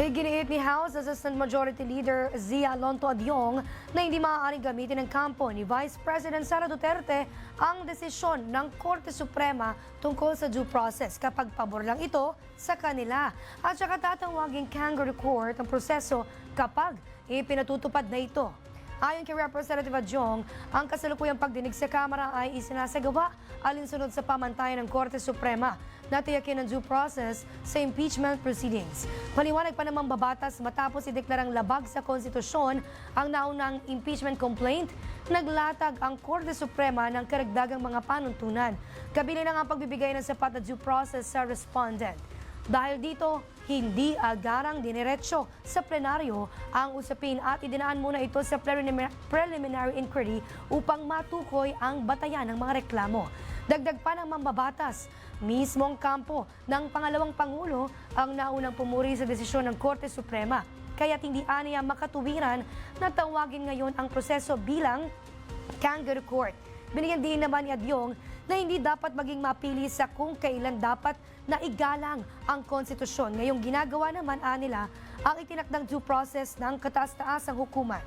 Iginiit ni House Assistant Majority Leader Zia Lonto Adyong na hindi maaaring gamitin ng kampo ni Vice President Sara Duterte ang desisyon ng Korte Suprema tungkol sa due process kapag pabor lang ito sa kanila. At saka tatawaging kangaroo court ang proseso kapag ipinatutupad na ito. Ayon kay Representative Adyong, ang kasalukuyang pagdinig sa Kamara ay isinasagawa alinsunod sa pamantayan ng Korte Suprema na tiyakin ang due process sa impeachment proceedings. Paliwanag pa namang babatas matapos ideklarang labag sa konstitusyon ang naunang impeachment complaint, naglatag ang Korte Suprema ng karagdagang mga panuntunan. Kabilang na ang pagbibigay ng sapat na due process sa respondent. Dahil dito, hindi agarang diniretso sa plenaryo ang usapin at idinaan muna ito sa preliminary inquiry upang matukoy ang batayan ng mga reklamo. Dagdag pa ng mambabatas, mismong kampo ng pangalawang Pangulo ang naunang pumuri sa desisyon ng Korte Suprema. Kaya't hindi aniya makatuwiran na tawagin ngayon ang proseso bilang kangaroo court. Binigyan din naman ni Adyong na hindi dapat maging mapili sa kung kailan dapat na igalang ang konstitusyon. Ngayong ginagawa naman nila ang itinakdang due process ng kataas-taasang hukuman.